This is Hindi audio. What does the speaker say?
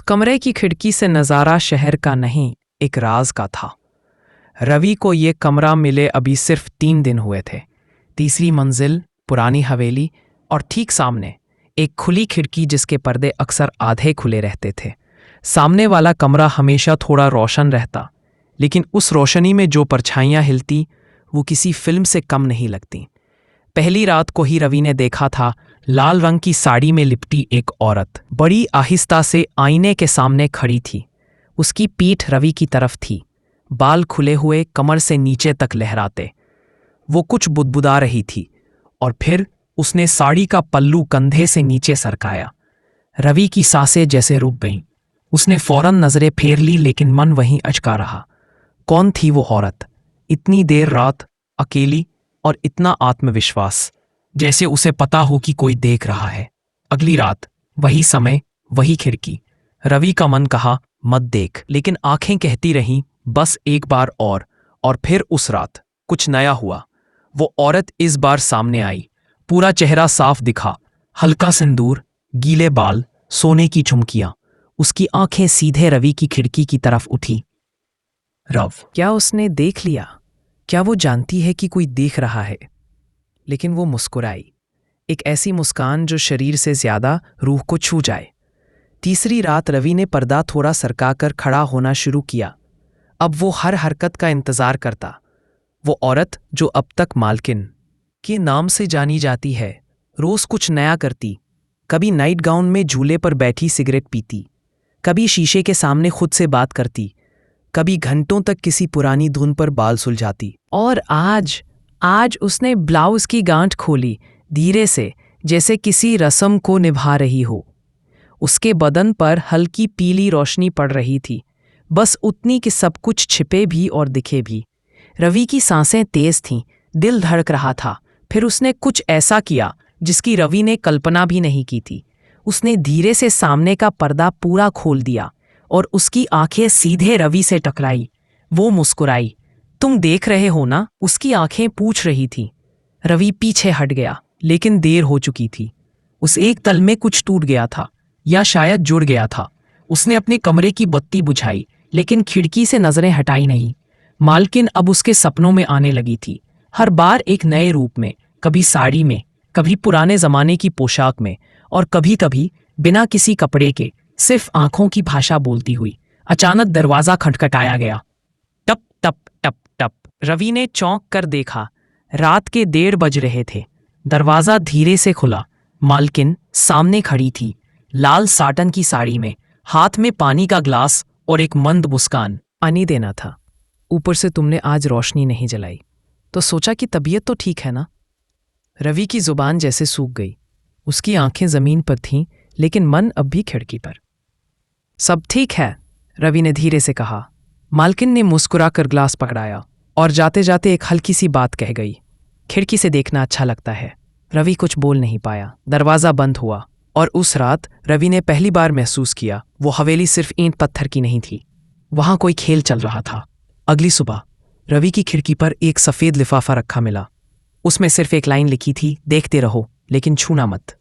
कमरे की खिड़की से नज़ारा शहर का नहीं, एक राज का था। रवि को ये कमरा मिले अभी सिर्फ 3 दिन हुए थे। तीसरी मंजिल, पुरानी हवेली, और ठीक सामने एक खुली खिड़की जिसके पर्दे अक्सर आधे खुले रहते थे। सामने वाला कमरा हमेशा थोड़ा रोशन रहता, लेकिन उस रोशनी में जो परछाइयाँ हिलती वो किसी फिल्म से कम नहीं लगती। पहली रात को ही रवि ने देखा था, लाल रंग की साड़ी में लिपटी एक औरत बड़ी आहिस्ता से आईने के सामने खड़ी थी। उसकी पीठ रवि की तरफ थी, बाल खुले हुए कमर से नीचे तक लहराते। वो कुछ बुदबुदा रही थी और फिर उसने साड़ी का पल्लू कंधे से नीचे सरकाया। रवि की सांसें जैसे रुक गईं। उसने फौरन नजरें फेर ली, लेकिन मन वहीं अचका रहा। कौन थी वो औरत? इतनी देर रात, अकेली, और इतना आत्मविश्वास, जैसे उसे पता हो कि कोई देख रहा है। अगली रात, वही समय, वही खिड़की। रवि का मन कहा मत देख, लेकिन आंखें कहती रहीं बस एक बार और फिर उस रात कुछ नया हुआ। वो औरत इस बार सामने आई। पूरा चेहरा साफ दिखा, हल्का सिंदूर, गीले बाल, सोने की झुमकियां। उसकी आंखें सीधे रवि की खिड़की की तरफ उठी। रव, क्या उसने देख लिया? क्या वो जानती है कि कोई देख रहा है? लेकिन वो मुस्कुराई, एक ऐसी मुस्कान जो शरीर से ज्यादा रूह को छू जाए। तीसरी रात रवि ने पर्दा थोड़ा सरकाकर खड़ा होना शुरू किया। अब वो हर हरकत का इंतजार करता। वो औरत जो अब तक मालकिन के नाम से जानी जाती है, रोज कुछ नया करती। कभी नाइट गाउन में झूले पर बैठी सिगरेट पीती, कभी शीशे के सामने खुद से बात करती, कभी घंटों तक किसी पुरानी धुन पर बाल सुलझाती। और आज उसने ब्लाउज की गांठ खोली, धीरे से, जैसे किसी रस्म को निभा रही हो। उसके बदन पर हल्की पीली रोशनी पड़ रही थी, बस उतनी कि सब कुछ छिपे भी और दिखे भी। रवि की सांसें तेज थीं, दिल धड़क रहा था। फिर उसने कुछ ऐसा किया जिसकी रवि ने कल्पना भी नहीं की थी। उसने धीरे से सामने का पर्दा पूरा खोल दिया और उसकी आंखें सीधे रवि से टकराई। वो मुस्कुराई। तुम देख रहे हो ना? उसकी आंखें पूछ रही थी। रवि पीछे हट गया, लेकिन देर हो चुकी थी। उस एक तल में कुछ टूट गया था, या शायद जुड़ गया था। उसने अपने कमरे की बत्ती बुझाई, लेकिन खिड़की से नजरें हटाई नहीं। मालकिन अब उसके सपनों में आने लगी थी, हर बार एक नए रूप में, कभी साड़ी में, कभी पुराने जमाने की पोशाक में, और कभी कभी बिना किसी कपड़े के, सिर्फ आंखों की भाषा बोलती हुई। अचानक दरवाजा खटखटाया गया। टप टप टप टप। रवि ने चौंक कर देखा। रात के 1:30 बज रहे थे। दरवाजा धीरे से खुला। मालकिन सामने खड़ी थी, लाल साटन की साड़ी में, हाथ में पानी का ग्लास और एक मंद मुस्कान। पानी देना था। ऊपर से तुमने आज रोशनी नहीं जलाई, तो सोचा कि तबीयत तो ठीक है ना? रवि की जुबान जैसे सूख गई। उसकी आंखें जमीन पर थीं, लेकिन मन अब भी खिड़की पर। सब ठीक है, रवि ने धीरे से कहा। मालकिन ने मुस्कुराकर ग्लास पकड़ाया और जाते जाते एक हल्की सी बात कह गई। खिड़की से देखना अच्छा लगता है। रवि कुछ बोल नहीं पाया। दरवाजा बंद हुआ, और उस रात रवि ने पहली बार महसूस किया वो हवेली सिर्फ ईंट पत्थर की नहीं थी, वहां कोई खेल चल रहा था। अगली सुबह रवि की खिड़की पर एक सफेद लिफाफा रखा मिला। उसमें सिर्फ एक लाइन लिखी थी, देखते रहो लेकिन छूना मत।